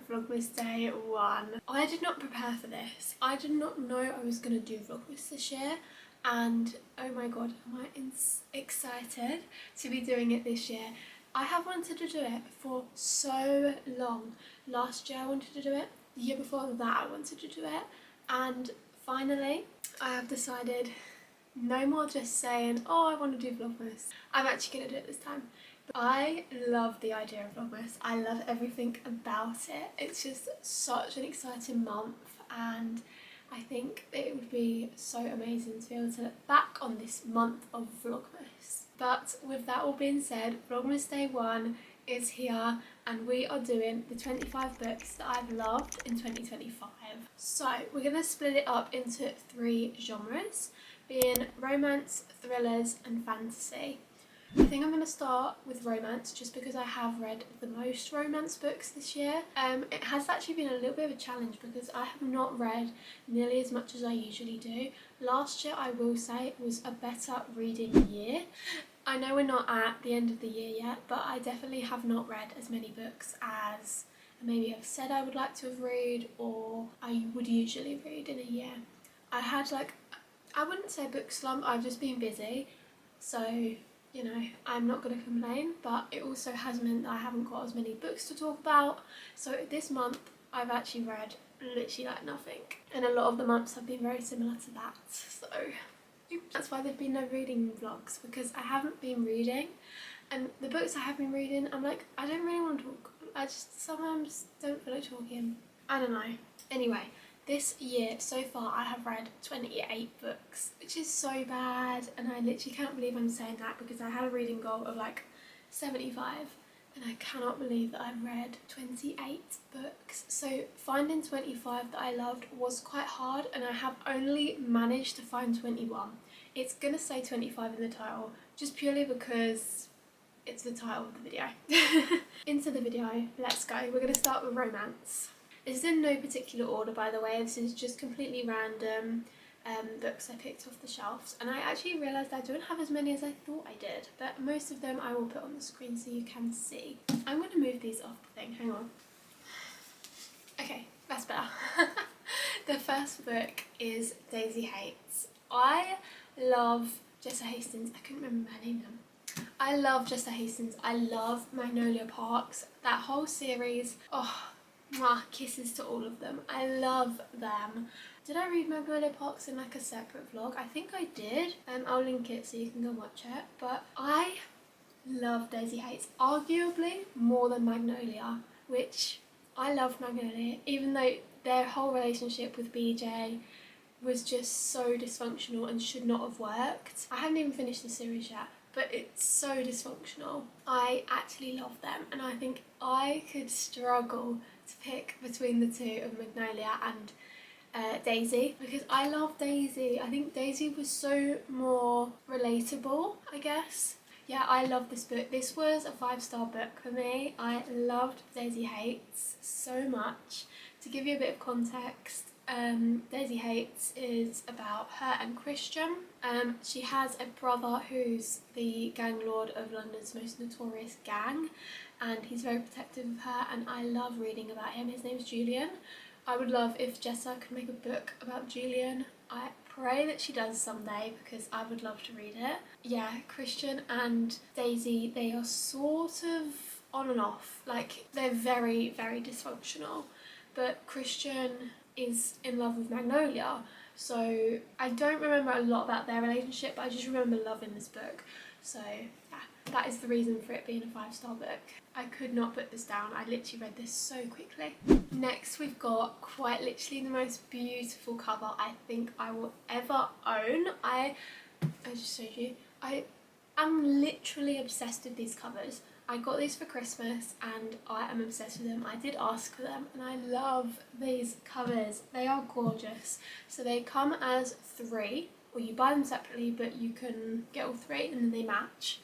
Vlogmas Day 1. I did not prepare for this. I did not know I was going to do Vlogmas this year, and oh my god, am I excited to be doing it this year. I have wanted to do it for so long. Last year I wanted to do it, the year before that I wanted to do it, and finally I have decided no more just saying, oh, I want to do Vlogmas. I'm actually going to do it this time. I love the idea of Vlogmas. I love everything about it. It's just such an exciting month, and I think it would be so amazing to be able to look back on this month of Vlogmas. But with that all being said, Vlogmas Day 1 is here, and we are doing the 25 books that I've loved in 2025. So we're going to split it up into 3 genres, being romance, thrillers and fantasy. I think I'm going to start with romance just because I have read the most romance books this year. It has actually been a little bit of a challenge because I have not read nearly as much as I usually do. Last year, I will say, was a better reading year. I know we're not at the end of the year yet, but I definitely have not read as many books as maybe I've said I would like to have read or I would usually read in a year. I had I wouldn't say book slump, I've just been busy, so you know, I'm not going to complain, but it also has meant that I haven't got as many books to talk about. So this month I've actually read literally nothing, and a lot of the months have been very similar to that, so that's why there've been no reading vlogs, because I haven't been reading, and the books I have been reading, I'm like, I don't really want to talk. I just sometimes don't feel like talking. I don't know. Anyway, this year so far I have read 28 books, which is so bad, and I literally can't believe I'm saying that because I had a reading goal of 75, and I cannot believe that I've read 28 books. So finding 25 that I loved was quite hard, and I have only managed to find 21. It's gonna say 25 in the title just purely because it's the title of the video. Into the video, let's go. We're gonna start with romance. This is in no particular order, by the way. This is just completely random books I picked off the shelves, and I actually realised I don't have as many as I thought I did, but most of them I will put on the screen so you can see. I'm going to move these off the thing, hang on. Okay, that's better. The first book is Daisy Hates. I love Jessa Hastings. I couldn't remember her name now. I love Jessa Hastings. I love Magnolia Parks. That whole series, oh, mwah, kisses to all of them. I love them. Did I read Magnolia Parks in a separate vlog? I think I did. I'll link it so you can go watch it. But I love Daisy Hates, arguably more than Magnolia, which I love Magnolia, even though their whole relationship with BJ was just so dysfunctional and should not have worked. I haven't even finished the series yet, but it's so dysfunctional. I actually love them, and I think I could struggle to pick between the two of Magnolia and Daisy, because I love Daisy. I think Daisy was so more relatable, I guess. Yeah, I love this book. This was a 5-star book for me. I loved Daisy Hates so much. To give you a bit of context, Daisy Hates is about her and Christian. She has a brother who's the gang lord of London's most notorious gang, and he's very protective of her, and I love reading about him. His name's Julian. I would love if Jessa could make a book about Julian. I pray that she does someday because I would love to read it. Yeah, Christian and Daisy, they are sort of on and off. They're very, very dysfunctional. But Christian is in love with Magnolia, so I don't remember a lot about their relationship, but I just remember loving this book. So yeah, that is the reason for it being a 5-star book. I could not put this down. I literally read this so quickly. Next we've got quite literally the most beautiful cover I think I will ever own. I just showed you. I am literally obsessed with these covers. I got these for Christmas and I am obsessed with them. I did ask for them and I love these covers. They are gorgeous. So they come as 3, or you buy them separately, but you can get all 3 and then they match.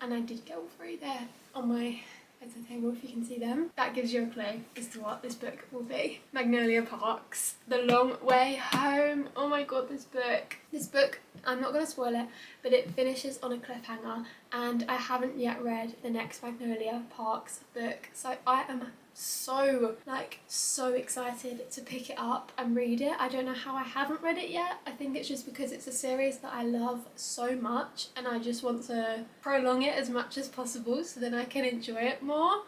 And I did get all 3 there on my bedside table, if you can see them. That gives you a clue as to what this book will be. Magnolia Parks, The Long Way Home. Oh my god, this book. This book, I'm not going to spoil it, but it finishes on a cliffhanger, and I haven't yet read the next Magnolia Parks book, so I am so excited to pick it up and read it. I don't know how I haven't read it yet. I think it's just because it's a series that I love so much and I just want to prolong it as much as possible so then I can enjoy it more.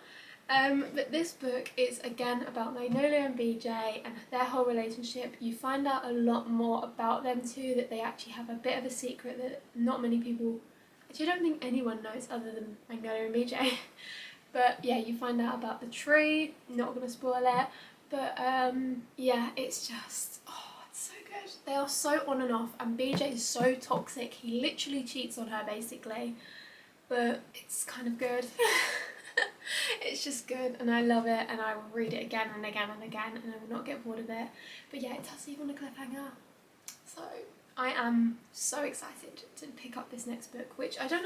But this book is again about Magnolia and BJ and their whole relationship. You find out a lot more about them too, that they actually have a bit of a secret that not many people, actually I don't think anyone knows other than Magnolia and BJ. But yeah, you find out about the tree, not gonna spoil it, but yeah, it's just, oh, it's so good. They are so on and off, and BJ is so toxic, he literally cheats on her basically, but it's kind of good. It's just good and I love it, and I will read it again and again and again and I will not get bored of it. But yeah, it does leave on a cliffhanger. So I am so excited to pick up this next book, which I don't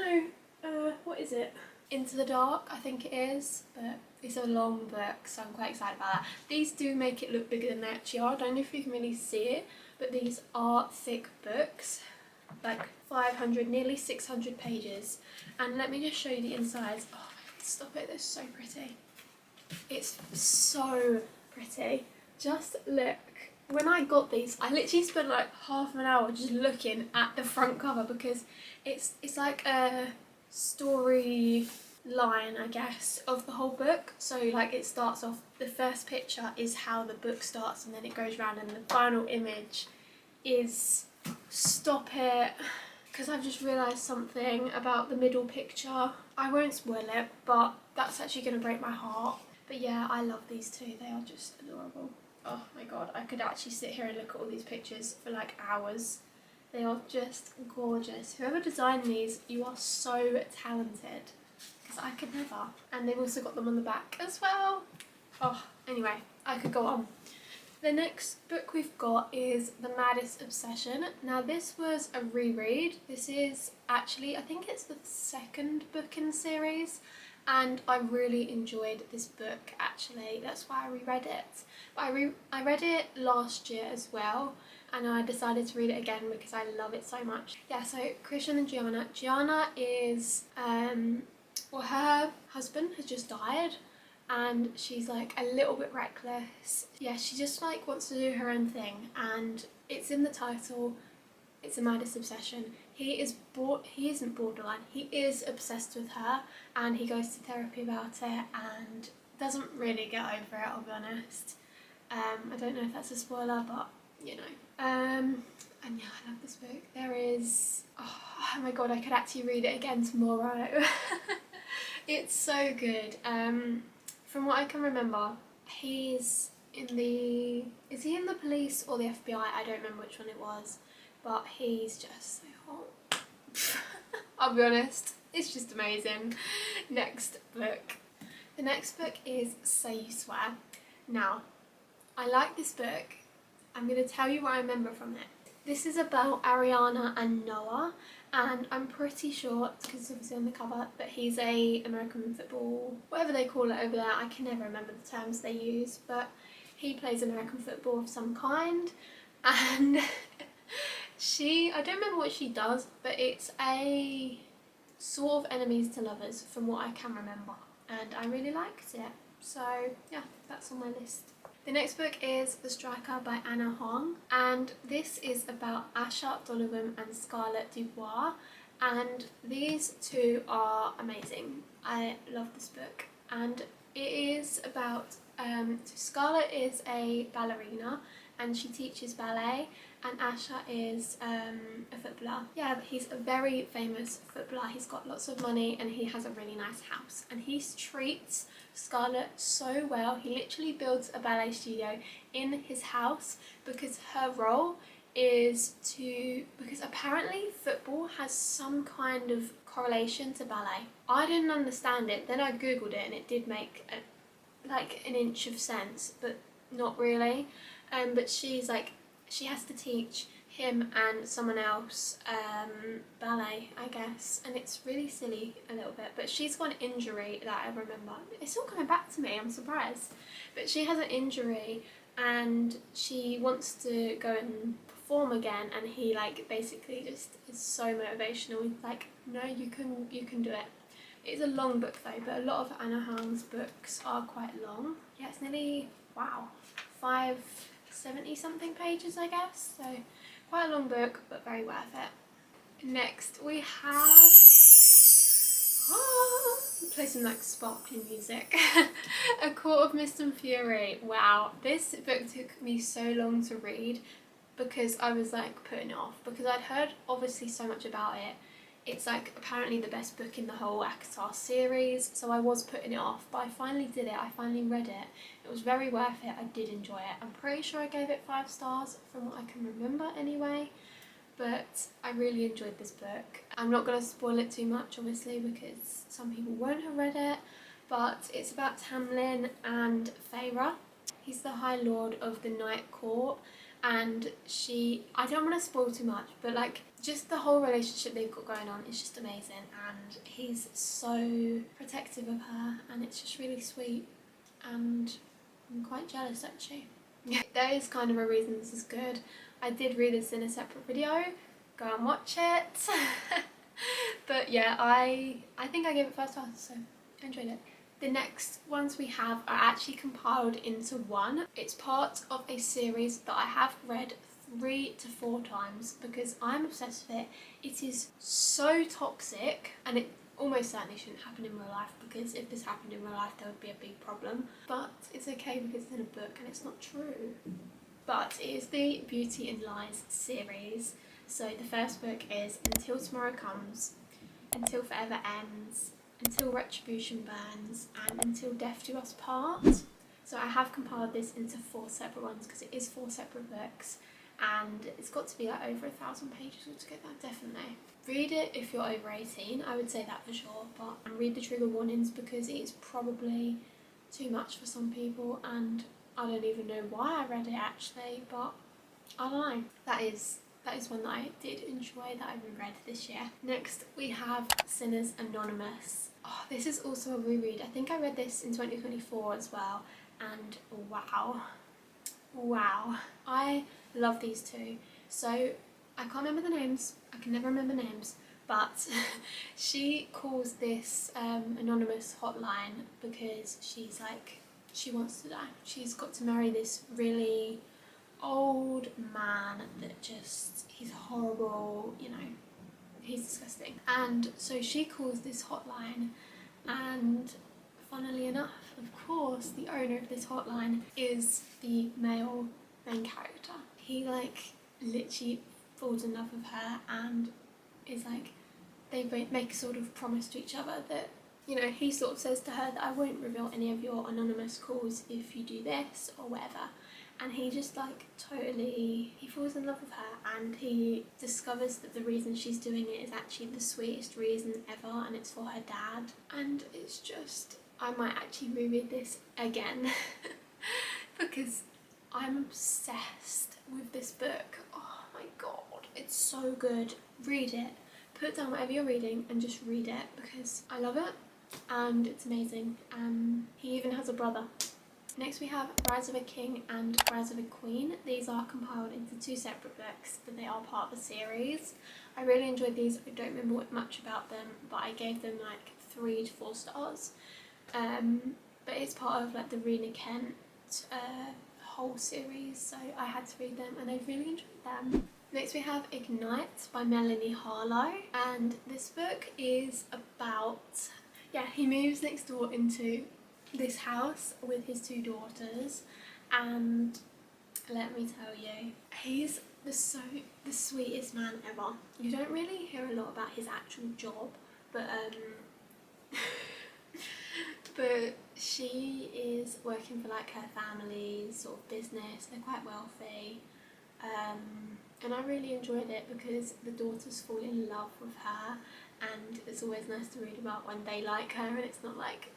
know, what is it? Into the Dark, I think it is, but it's a long book, so I'm quite excited about that. These do make it look bigger than they actually are. I don't know if you can really see it, but these are thick books, like 500, nearly 600 pages. And let me just show you the insides. Oh my god, stop it, they're so pretty. It's so pretty. Just look. When I got these, I literally spent like half an hour just looking at the front cover because it's like a story line, I guess, of the whole book. So like it starts off, the first picture is how the book starts and then it goes around and the final image is, stop it, because I've just realised something about the middle picture. I won't spoil it, but that's actually going to break my heart. But yeah, I love these two, they are just adorable. Oh my god, I could actually sit here and look at all these pictures for like hours. They are just gorgeous. Whoever designed these, you are so talented, because I could never. And they've also got them on the back as well. Oh, anyway, I could go on. The next book we've got is The Maddest Obsession. Now this was a reread. This is actually, I think it's the second book in the series, and I really enjoyed this book actually. That's why I reread it. But I read it last year as well, and I decided to read it again because I love it so much. Yeah, so Christian and Gianna. Gianna is, well, her husband has just died and she's like a little bit reckless. Yeah, she just like wants to do her own thing, and it's in the title, it's a maddest obsession. He isn't borderline, he is obsessed with her and he goes to therapy about it and doesn't really get over it, I'll be honest. I don't know if that's a spoiler, but you know. And yeah, I love this book. There is, oh my god, I could actually read it again tomorrow. It's so good. From what I can remember, he's in the, is he in the police or the FBI? I don't remember which one it was, but he's just so hot. I'll be honest, it's just amazing. Next book. The next book is Say You Swear. Now, I like this book. I'm going to tell you what I remember from it. This is about Ariana and Noah, and I'm pretty sure, because it's obviously on the cover, that he's a American football, whatever they call it over there, I can never remember the terms they use, but he plays American football of some kind, and I don't remember what she does, but it's a sort of enemies to lovers from what I can remember, and I really liked it. So yeah, that's on my list. The next book is The Striker by Anna Hong, and this is about Asha Donovan and Scarlett Dubois, and these two are amazing. I love this book, and it is about, Scarlett is a ballerina and she teaches ballet, and Asha is a footballer. Yeah, but he's a very famous footballer. He's got lots of money and he has a really nice house, and he treats Scarlett so well. He literally builds a ballet studio in his house because her role is because apparently football has some kind of correlation to ballet. I didn't understand it, then I googled it and it did make like an inch of sense, but not really. But she's like, she has to teach him and someone else ballet, I guess, and it's really silly a little bit, but she's got an injury that I remember. It's all coming back to me, I'm surprised. But she has an injury and she wants to go and perform again, and he like basically just is so motivational. He's like, no, you can do it. It's a long book though, but a lot of Anna Hong's books are quite long. yeah, it's nearly, wow, 570 something pages, I guess. So quite a long book, but very worth it. Next we have, play some like sparkling music. A Court of Mist and Fury. Wow, this book took me so long to read because I was like putting it off because I'd heard obviously so much about it. It's like apparently the best book in the whole ACOTAR series, so I was putting it off, but I finally did it. I finally read it. It was very worth it. I did enjoy it. I'm pretty sure I gave it 5 stars from what I can remember anyway, but I really enjoyed this book. I'm not going to spoil it too much obviously because some people won't have read it, but it's about Tamlin and Feyre. He's the High Lord of the Night Court, and I don't want to spoil too much, but like just the whole relationship they've got going on is just amazing, and he's so protective of her and it's just really sweet, and I'm quite jealous actually. There is kind of a reason this is good. I did read this in a separate video, go and watch it. But yeah, I think I gave it 5 stars, so I enjoyed it. The next ones we have are actually compiled into one. It's part of a series that I have read 3 to 4 times because I'm obsessed with it. It is so toxic, and it almost certainly shouldn't happen in real life, because if this happened in real life there would be a big problem. But it's okay because it's in a book and it's not true. But it is the Beauty and Lies series. So the first book is Until Tomorrow Comes, Until Forever Ends, Until Retribution Burns, and Until Death Do Us Part. So I have compiled this into 4 separate ones because it is 4 separate books, and it's got to be like over 1,000 pages altogether, definitely. Read it if you're over 18, I would say that for sure, but read the trigger warnings because it is probably too much for some people, and I don't even know why I read it actually, but I don't know. That is one that I did enjoy, that I reread this year. Next we have Sinners Anonymous. Oh, this is also a reread. I think I read this in 2024 as well, and wow, I love these two. So I can't remember the names, I can never remember names, but she calls this anonymous hotline because she's like, she wants to die. She's got to marry this really old man that just, he's horrible, you know, he's disgusting. And so she calls this hotline, and funnily enough, of course, the owner of this hotline is the male main character. He like literally falls in love with her and is like, they make a sort of promise to each other that, you know, he sort of says to her that I won't reveal any of your anonymous calls if you do this or whatever. And he just like totally, he falls in love with her, and he discovers that the reason she's doing it is actually the sweetest reason ever, and it's for her dad. And it's just, I might actually reread this again because I'm obsessed with this book. Oh my god, it's so good. Read it. Put down whatever you're reading and just read it because I love it and it's amazing. He even has a brother. Next we have Rise of a King and Rise of a Queen. These are compiled into 2 separate books, but they are part of the series. I really enjoyed these. I don't remember much about them, but I gave them like 3 to 4 stars. But it's part of like the Rena Kent whole series, so I had to read them and I really enjoyed them. Next we have Ignite by Melanie Harlow, and this book is about, yeah, he moves next door into this house with his 2 daughters, and let me tell you, he's the sweetest man ever. You don't really hear a lot about his actual job, but but she is working for like her family's sort of business. They're quite wealthy, and I really enjoyed it because the daughters fall in love with her, and it's always nice to read about when they like her and it's not like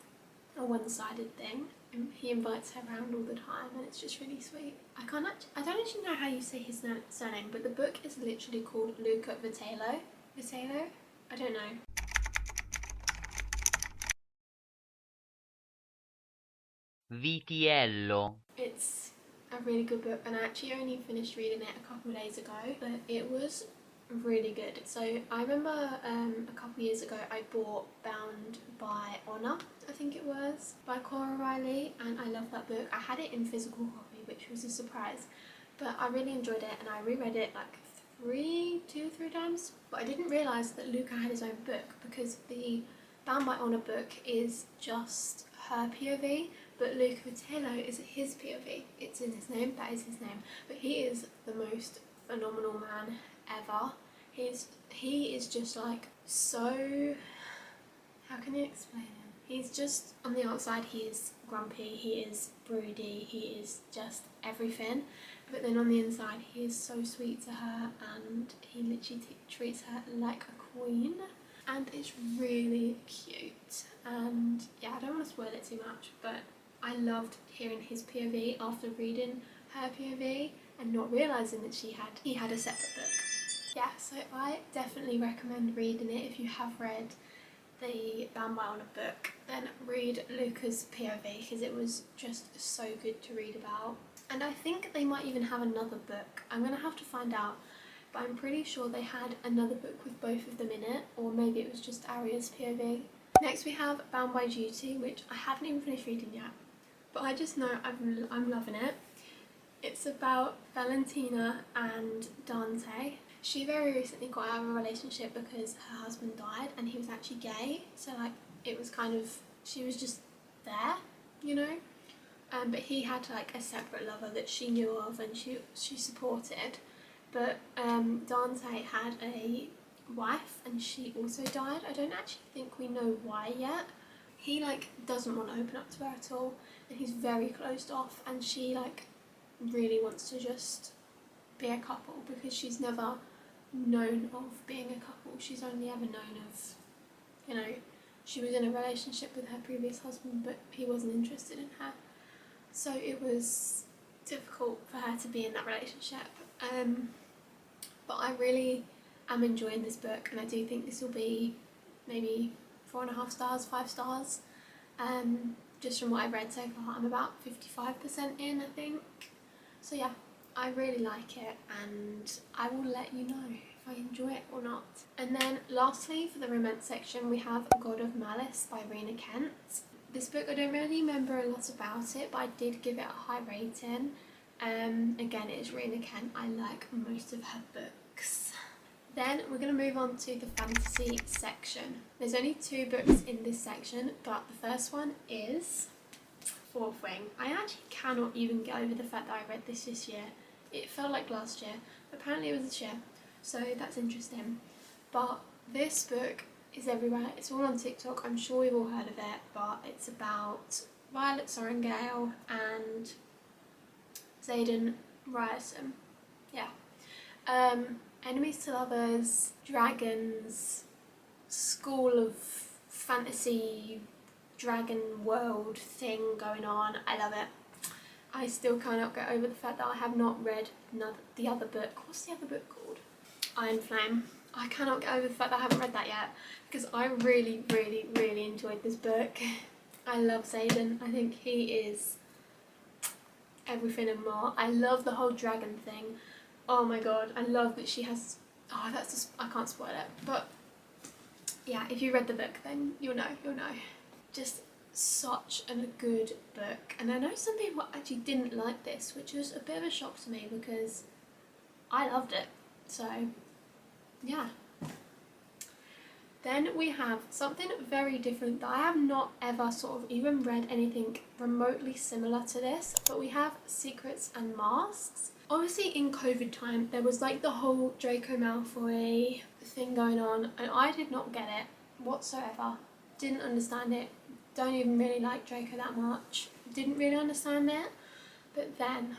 a one-sided thing. He invites her around all the time and it's just really sweet. I don't actually know how you say his surname, but the book is literally called Luca Vitello. Vitello? I don't know. Vitiello. It's a really good book, and I actually only finished reading it a couple of days ago, but it was really good. So I remember a couple years ago I bought Bound by Honor, I think it was, by Cora Riley, and I love that book. I had it in physical copy, which was a surprise, but I really enjoyed it and I reread it like two or three times. But I didn't realise that Luca had his own book, because the Bound by Honor book is just her POV, but Luca Vitello is his POV. It's in his name, that is his name, but he is the most phenomenal man ever. He is just like so, how can you explain him? He's just, on the outside he is grumpy, he is broody, he is just everything, but then on the inside he is so sweet to her and he literally treats her like a queen, and it's really cute. And yeah, I don't want to spoil it too much, but I loved hearing his POV after reading her POV and not realising that he had a separate book. Yeah, so I definitely recommend reading it. If you have read the Bound by Honor book, then read Luca's POV, because it was just so good to read about. And I think they might even have another book. I'm going to have to find out, but I'm pretty sure they had another book with both of them in it, or maybe it was just Aria's POV. Next we have Bound by Duty, which I haven't even finished reading yet, but I just know I'm loving it. It's about Valentina and Dante. She very recently got out of a relationship because her husband died and he was actually gay, so like it was kind of, she was just there, you know, but he had like a separate lover that she knew of and she supported, but Dante had a wife and she also died. I don't actually think we know why yet. He like doesn't want to open up to her at all and he's very closed off, and she like really wants to just be a couple because she's never known of being a couple. She's only ever known of, you know, she was in a relationship with her previous husband but he wasn't interested in her, so it was difficult for her to be in that relationship. But I really am enjoying this book and I do think this will be maybe 4.5 stars, 5 stars. Just from what I've read so far, I'm about 55% in, I think. So yeah, I really like it and I will let you know if I enjoy it or not. And then lastly, for the romance section, we have God of Malice by Rena Kent. This book, I don't really remember a lot about it, but I did give it a high rating. Again, it is Rena Kent. I like most of her books. Then we're going to move on to the fantasy section. There's only 2 books in this section, but the first one is Fourth Wing. I actually cannot even get over the fact that I read this year. It felt like last year, but apparently it was this year, so that's interesting. But this book is everywhere. It's all on TikTok. I'm sure we've all heard of it, but it's about Violet Sorrengail and Xaden Ryerson. Yeah. Enemies to lovers, dragons, school of fantasy, dragon world thing going on. I love it. I still cannot get over the fact that I have not read the other book. What's the other book called? Iron Flame. I cannot get over the fact that I haven't read that yet, because I really, really, really enjoyed this book. I love Xaden. I think he is everything and more. I love the whole dragon thing. Oh my god, I love that she has, oh that's just, I can't spoil it, but yeah, if you read the book then you'll know. Just such a good book, and I know some people actually didn't like this, which was a bit of a shock to me because I loved it, so yeah. Then we have something very different that I have not ever sort of even read anything remotely similar to this, but we have Secrets and Masks. Obviously in COVID time there was like the whole Draco Malfoy thing going on and I did not get it whatsoever. Didn't understand it. Don't even really like Draco that much. Didn't really understand it. But then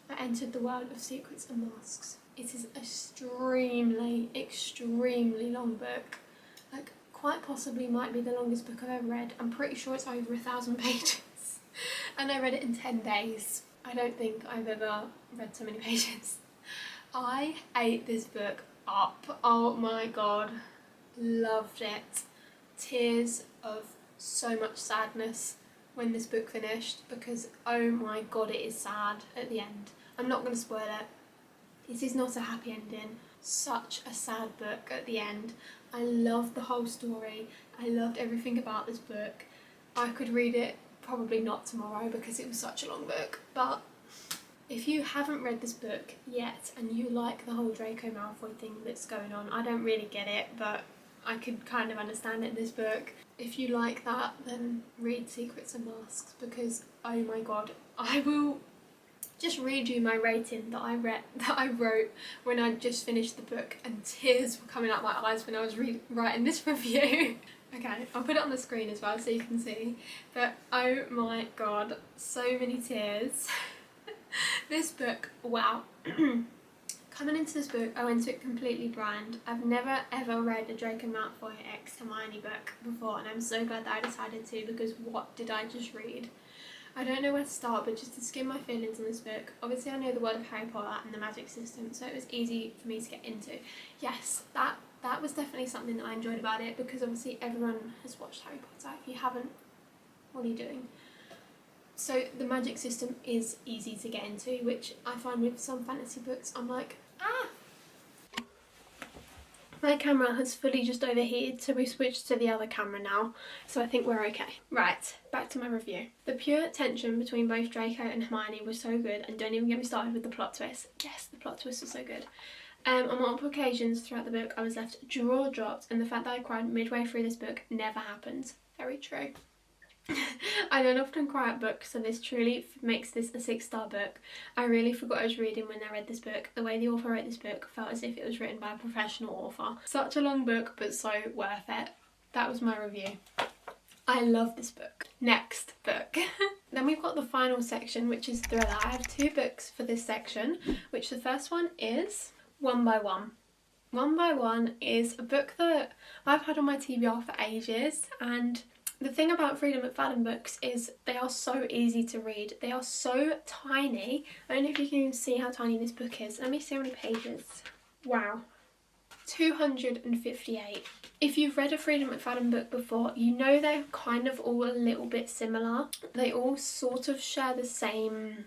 I entered the world of Secrets and Masks. It is extremely, extremely long book. Like quite possibly might be the longest book I've ever read. I'm pretty sure it's over 1,000 pages. And I read it in 10 days. I don't think I've ever read so many pages. I ate this book up. Oh my god. Loved it. Tears of so much sadness when this book finished, because oh my god, it is sad at the end. I'm not going to spoil it. This is not a happy ending. such a sad book at the end. I loved the whole story. I loved everything about this book. I could read it probably not tomorrow because it was such a long book, but if you haven't read this book yet and you like the whole Draco Malfoy thing that's going on, I don't really get it, but I could kind of understand it in this book. If you like that, then read Secrets and Masks, because oh my god, I will just read you my rating that I wrote when I just finished the book, and tears were coming out my eyes when I was writing this review. Okay, I'll put it on the screen as well so you can see, but oh my god, so many tears. This book, wow. Coming into this book, I went into it completely blind. I've never ever read a Draco Malfoy x Hermione book before, and I'm so glad that I decided to, because what did I just read? I don't know where to start, but just to skim my feelings on this book. Obviously I know the world of Harry Potter and the magic system, so it was easy for me to get into. Yes, that was definitely something that I enjoyed about it, because obviously everyone has watched Harry Potter. If you haven't, what are you doing? So the magic system is easy to get into, which I find with some fantasy books, I'm like, ah! My camera has fully just overheated, so we switched to the other camera now, so I think we're okay. Right, back to my review. The pure tension between both Draco and Hermione was so good, and don't even get me started with the plot twist. Yes, the plot twist was so good. On multiple occasions throughout the book, I was left jaw dropped, and the fact that I cried midway through this book never happens. Very true. I don't often cry at books, so this truly makes this a 6-star book. I really forgot I was reading when I read this book. The way the author wrote this book felt as if it was written by a professional author. Such a long book, but so worth it. That was my review. I love this book. Next book. Then we've got the final section, which is thriller. I have 2 books for this section, which the first one is One by One. One by One is a book that I've had on my TBR for ages, and the thing about Freida McFadden books is they are so easy to read. They are so tiny. I don't know if you can even see how tiny this book is. Let me see how many pages. Wow. 258. If you've read a Freida McFadden book before, you know they're kind of all a little bit similar. They all sort of share the same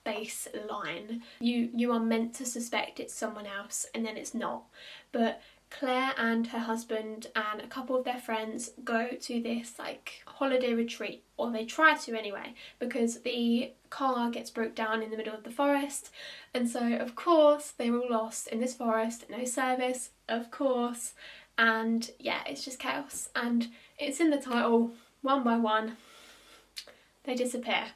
baseline. You are meant to suspect it's someone else, and then it's not. But Claire and her husband and a couple of their friends go to this like holiday retreat, or they try to anyway, because the car gets broke down in the middle of the forest, and so of course they're all lost in this forest, no service, of course, and yeah, it's just chaos. And it's in the title, one by one they disappear.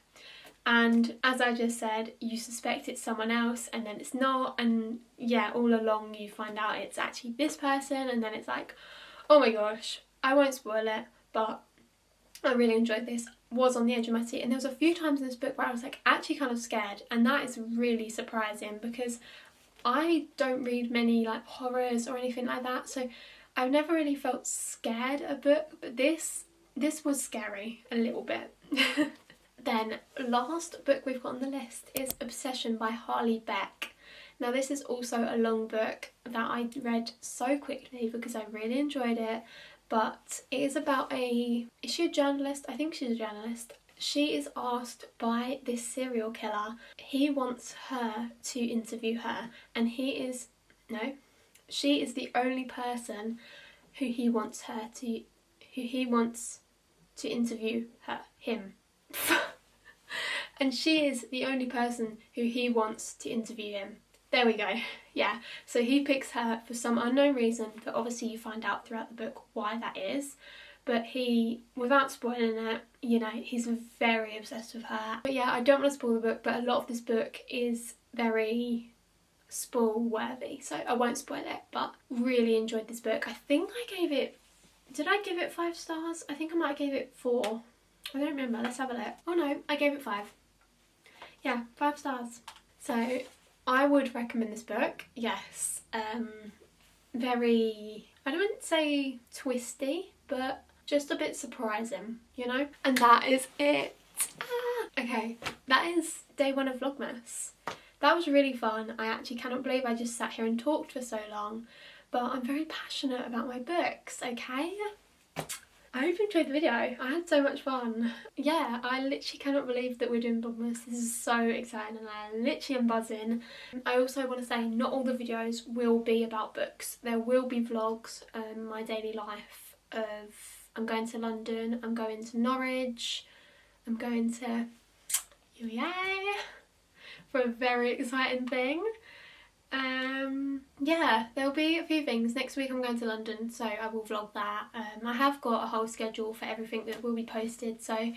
And as I just said, you suspect it's someone else, and then it's not, and yeah, all along you find out it's actually this person, and then it's like, oh my gosh, I won't spoil it, but I really enjoyed this. Was on the edge of my seat, and there was a few times in this book where I was like actually kind of scared, and that is really surprising because I don't read many like horrors or anything like that, so I've never really felt scared a book, but this was scary a little bit. Then last book we've got on the list is Obsession by Harley Beck. Now this is also a long book that I read so quickly because I really enjoyed it, but it is about is she a journalist? I think she's a journalist. She is asked by this serial killer, he wants her to interview her, and she is the only person who he wants to interview him. And she is the only person who he wants to interview him. There we go. Yeah, so he picks her for some unknown reason, but obviously you find out throughout the book why that is. But he, without spoiling it, you know, he's very obsessed with her. But yeah, I don't want to spoil the book, but a lot of this book is very spoil worthy, so I won't spoil it, but really enjoyed this book. I think I gave it, did I give it 5 stars? I think I might have gave it 4. I don't remember, let's have a look. Oh no, I gave it 5. Yeah, 5 stars. So I would recommend this book, yes. Very, I wouldn't say twisty, but just a bit surprising, you know? And that is it. Okay, that is day 1 of Vlogmas. That was really fun. I actually cannot believe I just sat here and talked for so long, but I'm very passionate about my books, okay? I hope you enjoyed the video. I had so much fun. Yeah, I literally cannot believe that we're doing vlogmas. This is so exciting and I literally am buzzing. I also want to say not all the videos will be about books. There will be vlogs, my daily life of I'm going to London, I'm going to Norwich, I'm going to yay for a very exciting thing. Yeah, there'll be a few things. Next week I'm going to London, so I will vlog that. I have got a whole schedule for everything that will be posted, so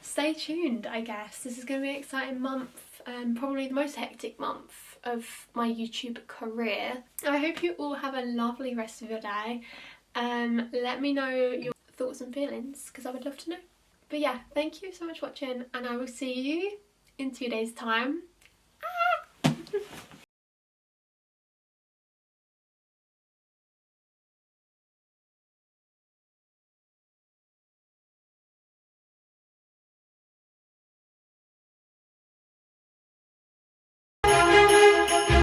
stay tuned, I guess. This is going to be an exciting month, probably the most hectic month of my YouTube career. I hope you all have a lovely rest of your day. Let me know your thoughts and feelings, because I would love to know. But yeah, thank you so much for watching, and I will see you in 2 days' time.